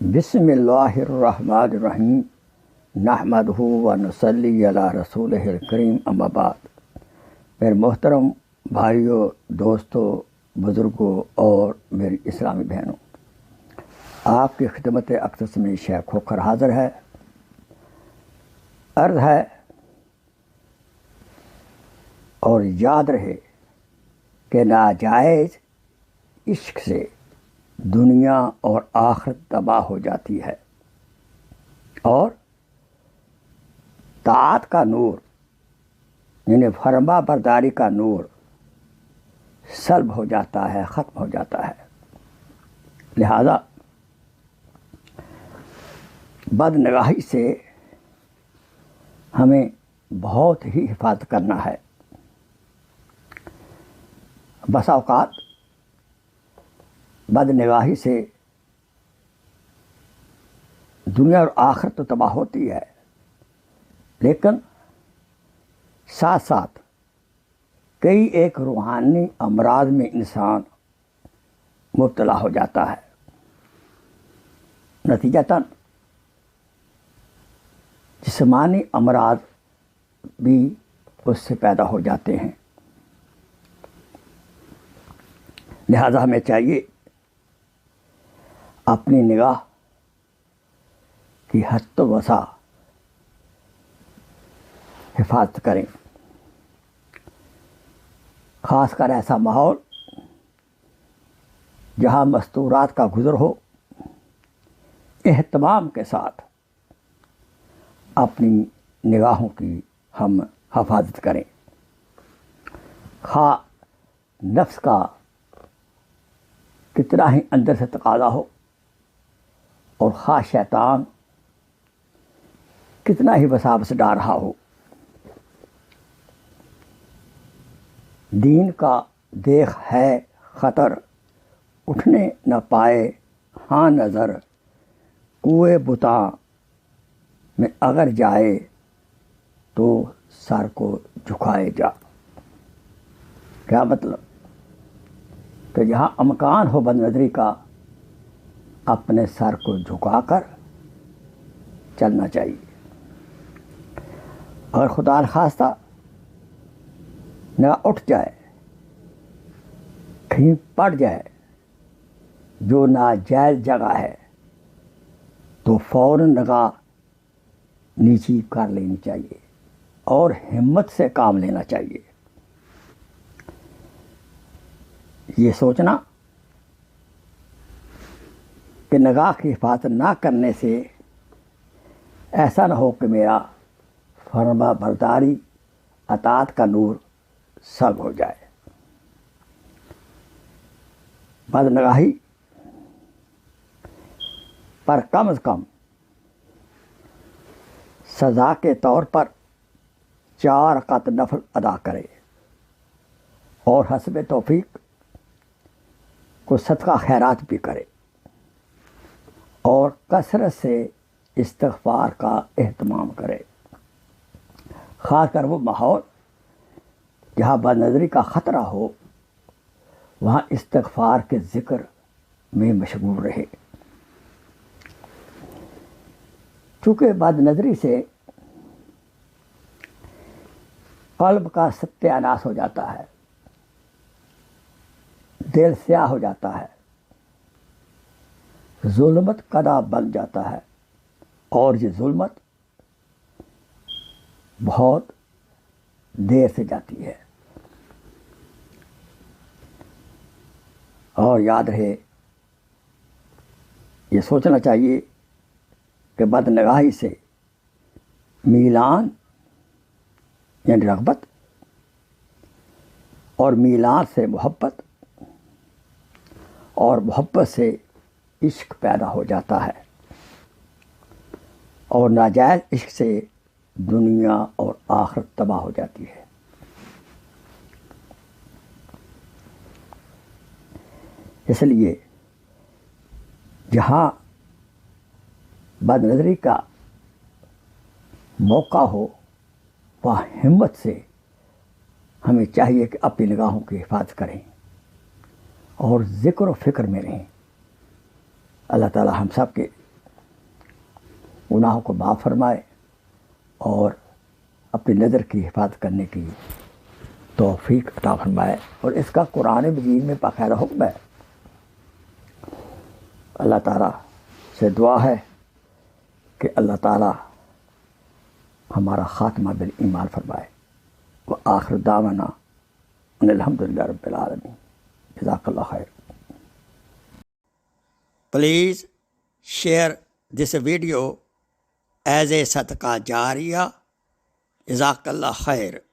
بسم اللہ الرحمن الرحیم نحمدہ و نصلی علی رسولہ الکریم اما بعد۔ میرے محترم بھائیوں، دوستوں، بزرگوں اور میری اسلامی بہنوں، آپ کی خدمت اقدس میں شیخ ہو کر حاضر ہے۔ عرض ہے اور یاد رہے کہ ناجائز عشق سے دنیا اور آخرت تباہ ہو جاتی ہے، اور طاعت کا نور یعنی فرما برداری کا نور سلب ہو جاتا ہے، ختم ہو جاتا ہے۔ لہذا بد نگاہی سے ہمیں بہت ہی حفاظت کرنا ہے۔ بسا اوقات بد نگاہی سے دنیا اور آخرت تو تباہ ہوتی ہے، لیکن ساتھ ساتھ کئی ایک روحانی امراض میں انسان مبتلا ہو جاتا ہے۔ نتیجتاً جسمانی امراض بھی اس سے پیدا ہو جاتے ہیں۔ لہذا ہمیں چاہیے اپنی نگاہ کی حد و وسع حفاظت کریں، خاص کر ایسا ماحول جہاں مستورات کا گزر ہو۔ اہتمام کے ساتھ اپنی نگاہوں کی ہم حفاظت کریں، خواہ نفس کا کتنا ہی اندر سے تقاضا ہو اور خواہ شیطان کتنا ہی وساوس ڈال رہا ہو۔ دین کا دیکھ ہے خطر، اٹھنے نہ پائے ہاں نظر، کوئے بتاں میں اگر جائے تو سر کو جھکائے جا۔ کیا مطلب؟ کہ جہاں امکان ہو بد نظری کا، اپنے سر کو جھکا کر چلنا چاہیے۔ اگر خدا نخواستہ نگاہ اٹھ جائے، کہیں پڑ جائے جو ناجائز جگہ ہے، تو فوراً نگاہ نیچی کر لینی چاہیے اور ہمت سے کام لینا چاہیے۔ یہ سوچنا کہ نگاہ کی حفاظت نہ کرنے سے ایسا نہ ہو کہ میرا فرما برداری اطاعت کا نور سلب ہو جائے۔ بد نگاہی پر کم از کم سزا کے طور پر 4 رکعت نفل ادا کرے، اور حسب توفیق کو صدقہ خیرات بھی کرے، اور کثرت سے استغفار کا اہتمام کرے۔ خاص کر وہ ماحول جہاں بد نظری کا خطرہ ہو، وہاں استغفار کے ذکر میں مشغول رہے۔ چونکہ بد نظری سے قلب کا ستیہ ناش ہو جاتا ہے، دل سیاہ ہو جاتا ہے، ظلمت قدا بن جاتا ہے، اور یہ ظلمت بہت دیر سے جاتی ہے۔ اور یاد رہے، یہ سوچنا چاہیے کہ بد نگاہی سے میلان یعنی رغبت، اور میلان سے محبت، اور محبت سے عشق پیدا ہو جاتا ہے، اور ناجائز عشق سے دنیا اور آخرت تباہ ہو جاتی ہے۔ اس لیے جہاں بد نظری کا موقع ہو، وہاں ہمت سے ہمیں چاہیے کہ اپنی نگاہوں کی حفاظت کریں اور ذکر و فکر میں رہیں۔ اللہ تعالی ہم سب کے گناہوں کو معاف فرمائے اور اپنی نظر کی حفاظت کرنے کی توفیق عطا فرمائے۔ اور اس کا قرآن مجید میں باقاعدہ حکم ہے۔ اللہ تعالیٰ سے دعا ہے کہ اللہ تعالیٰ ہمارا خاتمہ بالایمان فرمائے۔ وآخر دعوانا ان الحمدللہ رب العالمین۔ جزاک اللہ خیر۔ Please share this video as a sadaqah jariyah. Jazakallah khair.